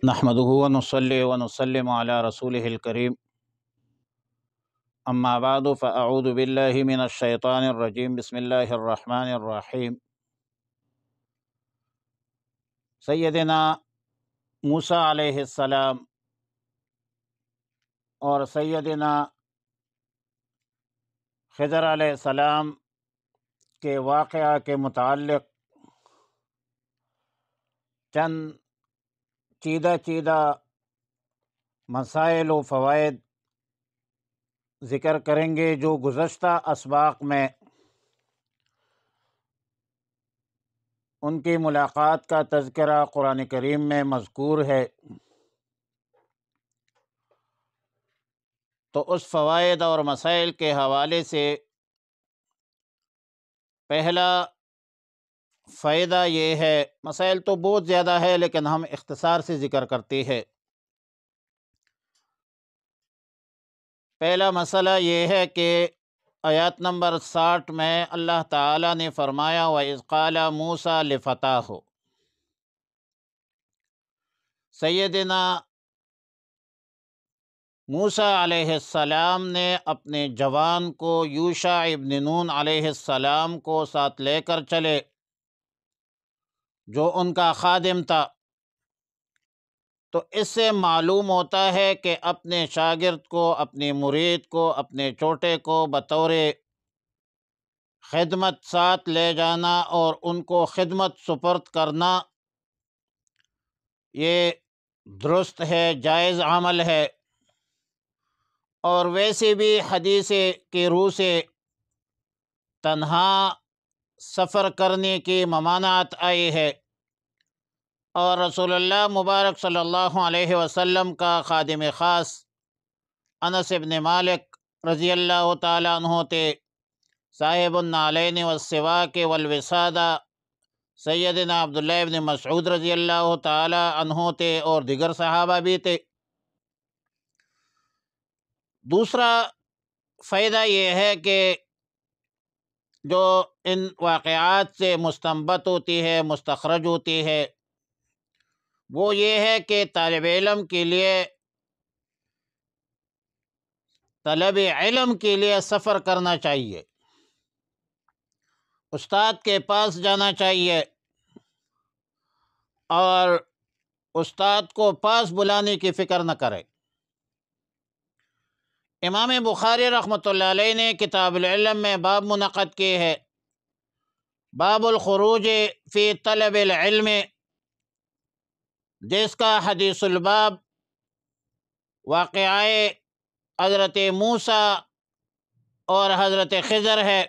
نحمده ونصلي ونسلم على رسوله الكريم اما بعد فاعوذ بالله من الشیطان الرجیم بسم اللہ الرحمن الرحیم۔ سیدنا موسیٰ علیہ السلام اور سیدنا خضر علیہ السلام کے واقعہ کے متعلق چند چیدہ مسائل و فوائد ذکر کریں گے جو گزشتہ اسباق میں ان کی ملاقات کا تذکرہ قرآن کریم میں مذکور ہے، تو اس فوائد اور مسائل کے حوالے سے پہلا فائدہ یہ ہے، مسائل تو بہت زیادہ ہے لیکن ہم اختصار سے ذکر کرتے ہیں۔ پہلا مسئلہ یہ ہے کہ آیات نمبر 60 میں اللہ تعالیٰ نے فرمایا وَإِذْ قَالَ مُوسَىٰ لِفَتَاهُ، سیدنا موسیٰ علیہ السلام نے اپنے جوان کو یوشع ابن نون علیہ السلام کو ساتھ لے کر چلے جو ان کا خادم تھا۔ تو اس سے معلوم ہوتا ہے کہ اپنے شاگرد کو، اپنے مرید کو، اپنے چوٹے کو بطور خدمت ساتھ لے جانا اور ان کو خدمت سپرد کرنا یہ درست ہے، جائز عمل ہے۔ اور ویسے بھی حدیث کی روح سے تنہا سفر کرنے کی ممانعت آئی ہے، اور رسول اللہ مبارک صلی اللہ علیہ وسلم کا خادم خاص انس ابن مالک رضی اللہ تعالیٰ عنہ تھے، صاحب النعلین والسواک والوسادہ، سیدنا عبداللہ ابن مسعود رضی اللہ تعالیٰ عنہ تھے، اور دیگر صحابہ بھی تھے۔ دوسرا فائدہ یہ ہے کہ جو ان واقعات سے مستنبط ہوتی ہے، مستخرج ہوتی ہے، وہ یہ ہے کہ طالب علم کے لیے سفر کرنا چاہیے، استاد کے پاس جانا چاہیے، اور استاد کو پاس بلانے کی فکر نہ کرے۔ امام بخاری رحمۃ اللہ علیہ نے کتاب العلم میں باب منعقد کی ہے، باب الخروج فی طلب العلم، جس کا حدیث الباب واقعہ حضرت موسیٰ اور حضرت خضر ہے۔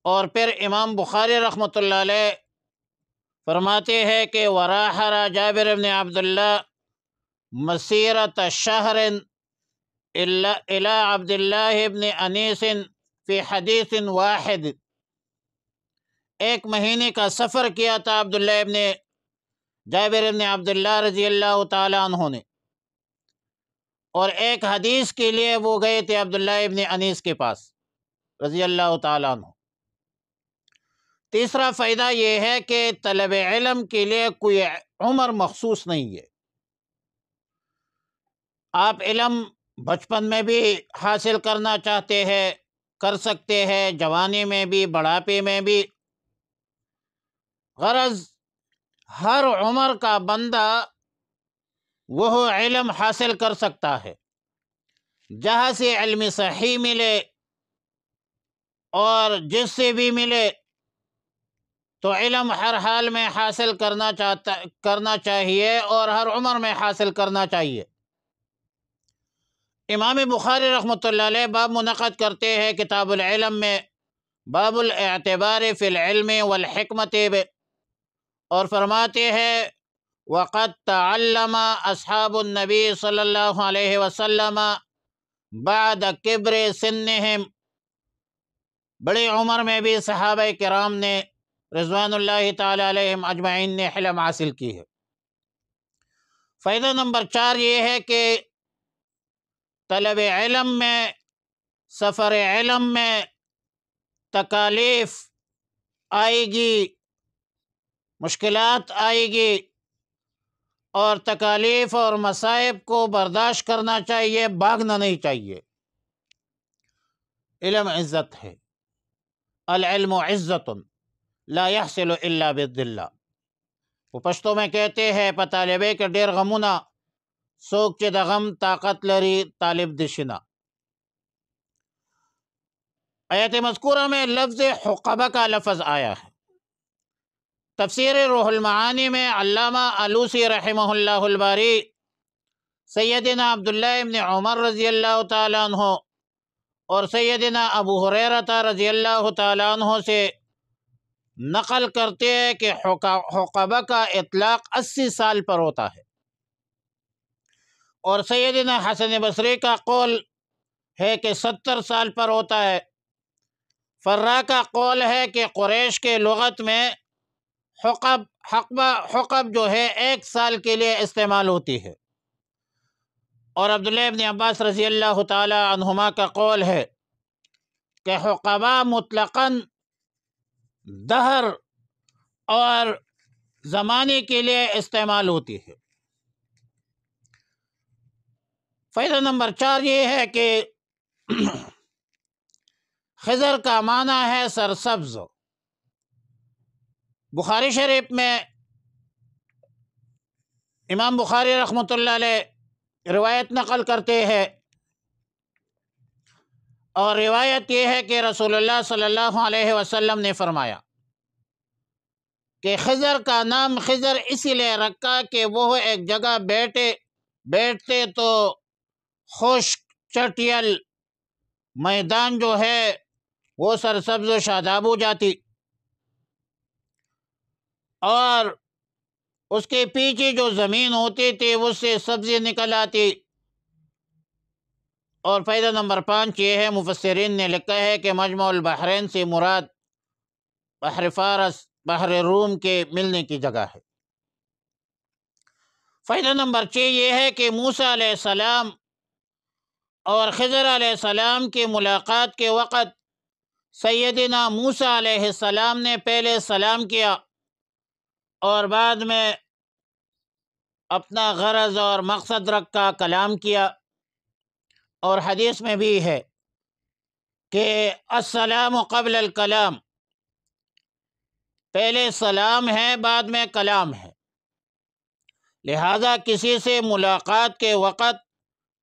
اور پھر امام بخاری رحمۃ اللہ علیہ فرماتے ہیں کہ وراحر جابر بن عبداللہ مسیرت شہر الی عبداللہ بن انیس فی حدیث واحد، ایک مہینے کا سفر کیا تھا جابر بن عبداللہ رضی اللہ تعالیٰ عنہ نے، اور ایک حدیث کے لیے وہ گئے تھے عبداللہ ابن انیس کے پاس رضی اللہ تعالیٰ عنہ۔ تیسرا فائدہ یہ ہے کہ طلب علم کے لیے کوئی عمر مخصوص نہیں ہے، آپ علم بچپن میں بھی حاصل کرنا چاہتے ہیں کر سکتے ہیں، جوانی میں بھی، بڑھاپے میں بھی۔ غرض ہر عمر کا بندہ وہ علم حاصل کر سکتا ہے، جہاں سے علم صحیح ملے اور جس سے بھی ملے، تو علم ہر حال میں حاصل کرنا چاہیے اور ہر عمر میں حاصل کرنا چاہیے۔ امام بخاری رحمۃ اللہ علیہ باب منعقد کرتے ہیں کتاب العلم میں، باب الاعتبار فی العلم والحکمت، اور فرماتے ہیں وقد تعلم اصحاب النبی صلی اللہ علیہ وسلم بعد کبر سنہم، بڑی عمر میں بھی صحابہ کرام نے رضوان اللہ تعالی علیہم اجمعین نے علم حاصل کی ہے۔ فائدہ نمبر 4 یہ ہے کہ طلب علم میں، سفر علم میں تکالیف آئے گی، مشکلات آئے گی، اور تکالیف اور مصائب کو برداشت کرنا چاہیے، بھاگنا نہیں چاہیے۔ علم عزت ہے، العلم عزت لا يحصل الا بالذلہ۔ وہ پشتو میں کہتے ہیں پطالبے کے ڈیر غمونا سوک چے دا غم طاقت لری طالب دشنا۔ آیت مذکورہ میں لفظ حقبہ کا لفظ آیا ہے۔ تفسیر روح المعانی میں علامہ آلوسی رحمہ اللہ الباری سیدنا عبداللہ ابن عمر رضی اللہ تعالیٰ عنہ اور سیدنا ابو ہریرہ رضی اللہ تعالیٰ عنہ سے نقل کرتے ہیں کہ حقبہ کا اطلاق 80 سال پر ہوتا ہے، اور سیدنا حسن بصری کا قول ہے کہ 70 سال پر ہوتا ہے۔ فرا کا قول ہے کہ قریش کے لغت میں حقب جو ہے 1 سال کے لیے استعمال ہوتی ہے، اور عبداللہ ابن عباس رضی اللہ تعالی عنہما کا قول ہے کہ حقبہ مطلقاً دہر اور زمانے کے لیے استعمال ہوتی ہے۔ فائدہ نمبر 4 یہ ہے کہ خضر کا معنی ہے سرسبز۔ بخاری شریف میں امام بخاری رحمۃ اللہ علیہ روایت نقل کرتے ہیں، اور روایت یہ ہے کہ رسول اللہ صلی اللہ علیہ وسلم نے فرمایا کہ خضر کا نام خضر اسی لیے رکھا کہ وہ ایک جگہ بیٹھتے تو خشک چٹیل میدان جو ہے وہ سرسبز و شاداب ہو جاتی، اور اس کے پیچھے جو زمین ہوتی تھی اس سے سبزی نکل آتی۔ اور فائدہ نمبر 5 یہ ہے، مفسرین نے لکھا ہے کہ مجمع البحرین سے مراد بحر فارس، بحر روم کے ملنے کی جگہ ہے۔ فائدہ نمبر 6 یہ ہے کہ موسیٰ علیہ السلام اور خضر علیہ السلام کی ملاقات کے وقت سیدنا موسیٰ علیہ السلام نے پہلے سلام کیا اور بعد میں اپنا غرض اور مقصد رکھ کا کلام کیا، اور حدیث میں بھی ہے کہ السلام قبل الکلام، پہلے سلام ہے بعد میں کلام ہے، لہذا کسی سے ملاقات کے وقت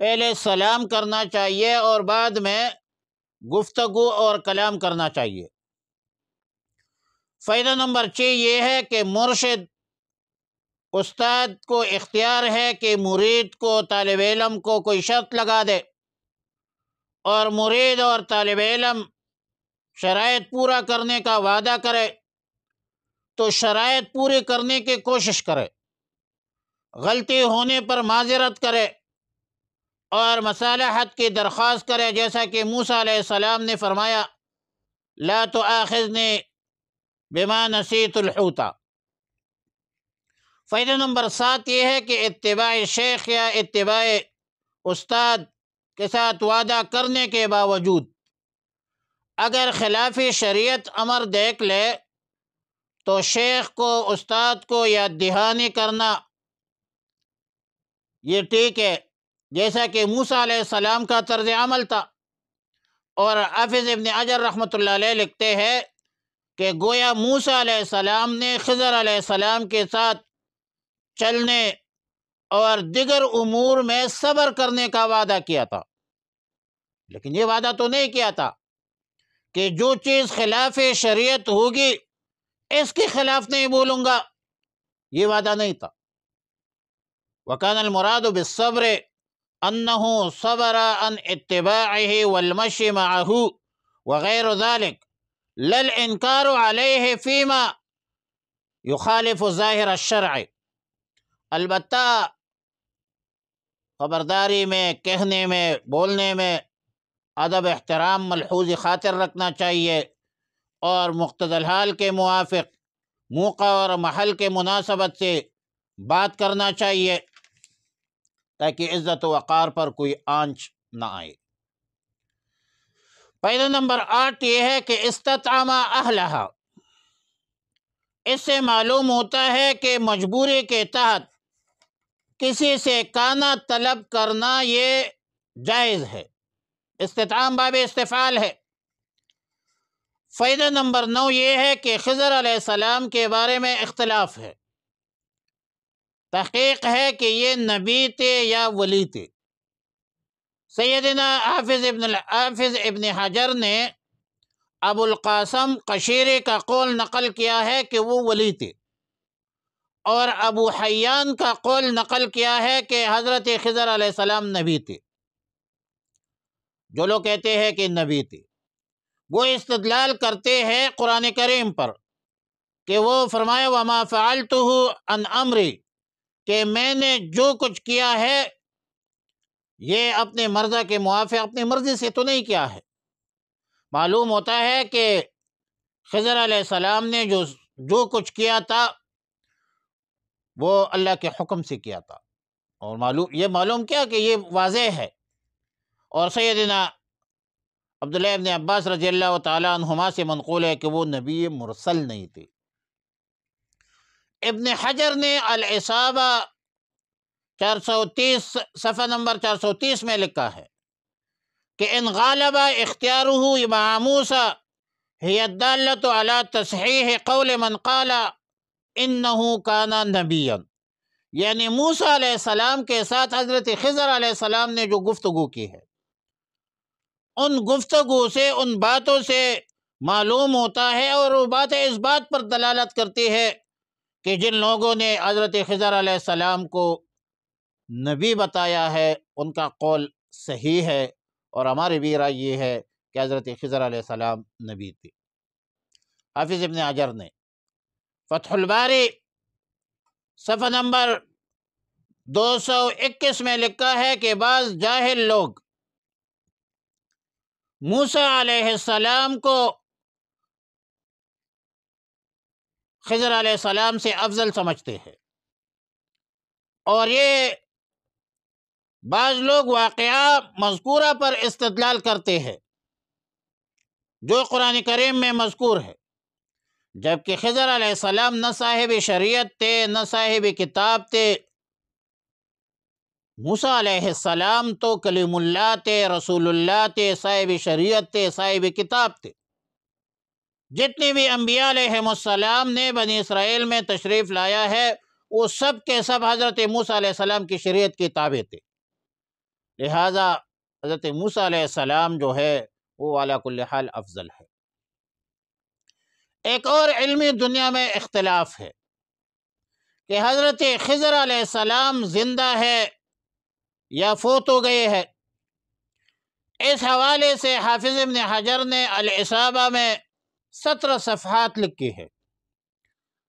پہلے سلام کرنا چاہیے اور بعد میں گفتگو اور کلام کرنا چاہیے۔ فائدہ نمبر 6 یہ ہے کہ مرشد استاد کو اختیار ہے کہ مرید کو، طالب علم کو کوئی شرط لگا دے، اور مرید اور طالب علم شرائط پورا کرنے کا وعدہ کرے تو شرائط پوری کرنے کی کوشش کرے، غلطی ہونے پر معذرت کرے اور مصالحت کی درخواست کرے، جیسا کہ موسیٰ علیہ السلام نے فرمایا لا تؤاخذنی بما نسیت الحوت۔ فائدہ نمبر 7 یہ ہے کہ اتباع شیخ یا اتباع استاد کے ساتھ وعدہ کرنے کے باوجود اگر خلاف شریعت امر دیکھ لے تو شیخ کو، استاد کو یاد دہانی کرنا یہ ٹھیک ہے، جیسا کہ موسیٰ علیہ السلام کا طرز عمل تھا۔ اور حافظ ابن حجر رحمۃ اللہ علیہ لکھتے ہیں کہ گویا موسیٰ علیہ السلام نے خضر علیہ السلام کے ساتھ چلنے اور دیگر امور میں صبر کرنے کا وعدہ کیا تھا، لیکن یہ وعدہ تو نہیں کیا تھا کہ جو چیز خلاف شریعت ہوگی اس کے خلاف نہیں بولوں گا، یہ وعدہ نہیں تھا۔ وَكَانَ الْمُرَادُ بِالصَّبْرِ أَنَّهُ صَبَرَ عَنْ اتِّبَاعِهِ وَالْمَشْيِ مَعَهُ وغير ذلك لا الإنكار عليه فيما يخالف ظاہر الشرع۔ البتہ خبرداری میں، کہنے میں، بولنے میں ادب احترام ملحوظ خاطر رکھنا چاہیے، اور مقتضی الحال کے موافق موقع اور محل کے مناسبت سے بات کرنا چاہیے تاکہ عزت و وقار پر کوئی آنچ نہ آئے۔ فائدہ نمبر 8 یہ ہے کہ استطعم اہلہا، اس سے معلوم ہوتا ہے کہ مجبوری کے تحت کسی سے کانا طلب کرنا یہ جائز ہے، استطعام باب استفعال ہے۔ فائدہ نمبر 9 یہ ہے کہ خضر علیہ السلام کے بارے میں اختلاف ہے، تحقیق ہے کہ یہ نبی تھے یا ولی تھے۔ سیدنا حافظ ابن حجر نے ابو القاسم قشیری کا قول نقل کیا ہے کہ وہ ولی تھے، اور ابو حیان کا قول نقل کیا ہے کہ حضرت خضر علیہ السلام نبی تھے۔ جو لوگ کہتے ہیں کہ نبی تھے، وہ استدلال کرتے ہیں قرآن کریم پر کہ وہ فرمائے وما فعلتہ عن امری، کہ میں نے جو کچھ کیا ہے یہ اپنے مرضی کے موافق، اپنی مرضی سے تو نہیں کیا ہے۔ معلوم ہوتا ہے کہ خضر علیہ السلام نے جو کچھ کیا تھا وہ اللہ کے حکم سے کیا تھا، اور معلوم کیا کہ یہ واضح ہے۔ اور سیدنا عبداللہ ابن عباس رضی اللہ تعالیٰ عنہما سے منقول ہے کہ وہ نبی مرسل نہیں تھے۔ ابن حجر نے الاصابہ 430 صفحہ نمبر 430 میں لکھا ہے کہ ان غالب اختیارہ مع موسیٰ ہی الدالۃ علی تصحیح قول من قال انہ کان نبیا، یعنی موسیٰ علیہ السلام کے ساتھ حضرت خضر علیہ السلام نے جو گفتگو کی ہے، ان گفتگو سے، ان باتوں سے معلوم ہوتا ہے، اور وہ باتیں اس بات پر دلالت کرتی ہے کہ جن لوگوں نے حضرت خضر علیہ السلام کو نبی بتایا ہے ان کا قول صحیح ہے، اور ہماری بھی رائے یہ ہے کہ حضرت خضر علیہ السلام نبی تھے۔ حافظ ابن حجر نے فتح الباری صفحہ نمبر 221 میں لکھا ہے کہ بعض جاہل لوگ موسیٰ علیہ السلام کو خضر علیہ السلام سے افضل سمجھتے ہیں، اور یہ بعض لوگ واقعہ مذکورہ پر استدلال کرتے ہیں جو قرآن کریم میں مذکور ہے، جبکہ خضر علیہ السلام نہ صاحب شریعت تھے، نہ صاحب کتاب تھے۔ موسیٰ علیہ السلام تو کلیم اللہ تھے، رسول اللہ تھے، صاحب شریعت تھے، صاحب کتاب تھے۔ جتنے بھی انبیاء علیہ السلام نے بنی اسرائیل میں تشریف لایا ہے وہ سب کے سب حضرت موسیٰ علیہ السلام کی شریعت کے تابع تھے، لہٰذا حضرت موسیٰ علیہ السلام جو ہے وہ علی کل حال افضل ہے۔ ایک اور علمی دنیا میں اختلاف ہے کہ حضرت خضر علیہ السلام زندہ ہے یا فوت ہو گئے ہیں۔ اس حوالے سے حافظ ابن حجر نے الاصابہ میں 17 صفحات لکھی ہے،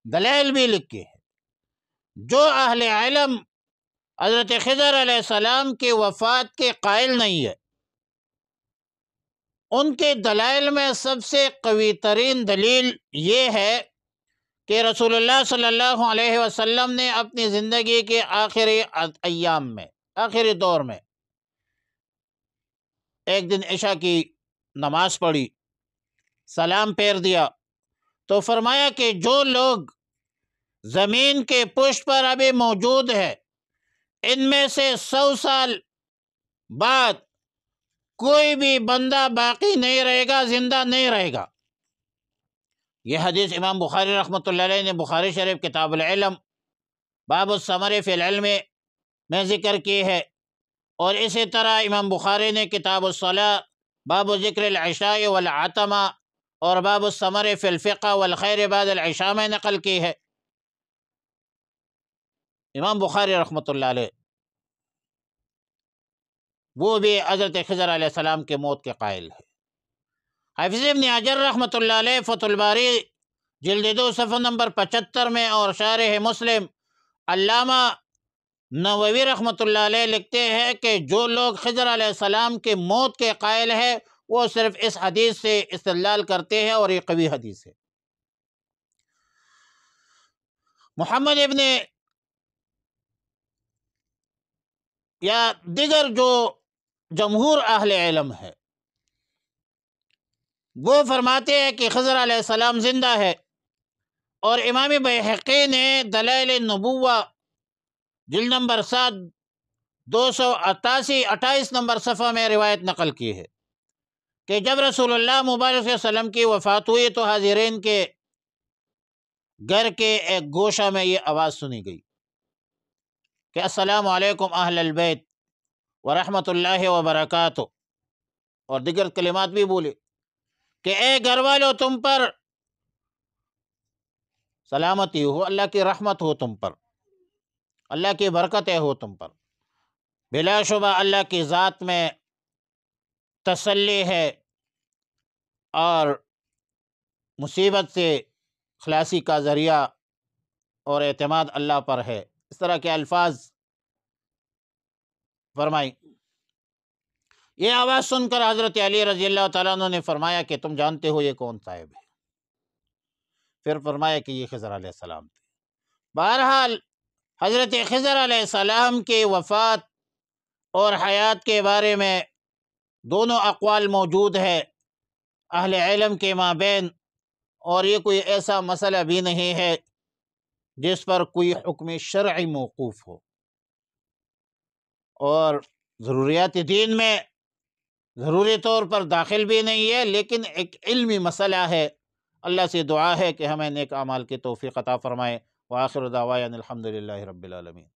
دلائل بھی لکھی ہے۔ جو اہل علم حضرت خضر علیہ السلام کی وفات کے قائل نہیں ہے، ان کے دلائل میں سب سے قوی ترین دلیل یہ ہے کہ رسول اللہ صلی اللہ علیہ وسلم نے اپنی زندگی کے آخری ایام میں، آخری دور میں ایک دن عشاء کی نماز پڑھی، سلام پھیر دیا، تو فرمایا کہ جو لوگ زمین کے پشت پر ابھی موجود ہے ان میں سے 100 سال بعد کوئی بھی بندہ باقی نہیں رہے گا، زندہ نہیں رہے گا۔ یہ حدیث امام بخاری رحمۃ اللہ علیہ نے بخاری شریف کتاب العلم باب الثمر فی العلم میں ذکر کی ہے، اور اسی طرح امام بخاری نے کتاب الصلاۃ باب ذکر العشاء والعتمہ اور باب الثمر فی الفقہ والخیر بعد العشاء میں نقل کی ہے۔ امام بخاری رحمۃ اللہ علیہ وہ بھی حضرت خضر علیہ السلام کے موت کے قائل ہے۔ حافظ ابن حجر رحمۃ اللہ علیہ فتح الباری جلد 2 صفحہ نمبر 75 میں اور شارح مسلم علامہ نووی رحمۃ اللہ علیہ لکھتے ہیں کہ جو لوگ خضر علیہ السلام کے موت کے قائل ہیں وہ صرف اس حدیث سے استدلال کرتے ہیں، اور یہ قوی حدیث ہے۔ محمد ابن یا دیگر جو جمہور اہل علم ہے وہ فرماتے ہیں کہ خضر علیہ السلام زندہ ہے، اور امام بیہقی نے دلائل النبوہ جلد نمبر 7 288 نمبر صفحہ میں روایت نقل کی ہے کہ جب رسول اللہ مبارک صلی اللہ علیہ وسلم کی وفات ہوئی تو حاضرین کے گھر کے ایک گوشہ میں یہ آواز سنی گئی کہ السلام علیکم اہل البیت ورحمۃ اللہ وبرکاتہ، اور دیگر کلمات بھی بولے کہ اے گھر والو تم پر سلامتی ہو، اللہ کی رحمت ہو تم پر، اللہ کی برکتیں ہو تم پر، بلا شبہ اللہ کی ذات میں تسلی ہے اور مصیبت سے خلاصی کا ذریعہ اور اعتماد اللہ پر ہے، اس طرح کے الفاظ فرمائی۔ یہ آواز سن کر حضرت علی رضی اللہ تعالیٰ عنہ نے فرمایا کہ تم جانتے ہو یہ کون صاحب ہے؟ پھر فرمایا کہ یہ خضر علیہ السلام تھے۔ بہرحال حضرت خضر علیہ السلام کی وفات اور حیات کے بارے میں دونوں اقوال موجود ہے اہل علم کے مابین، اور یہ کوئی ایسا مسئلہ بھی نہیں ہے جس پر کوئی حکم شرعی موقوف ہو، اور ضروریات دین میں ضروری طور پر داخل بھی نہیں ہے، لیکن ایک علمی مسئلہ ہے۔ اللہ سے دعا ہے کہ ہمیں نیک اعمال کی توفیق عطا فرمائے۔ وآخر دعوانا الحمد للہ رب العالمین۔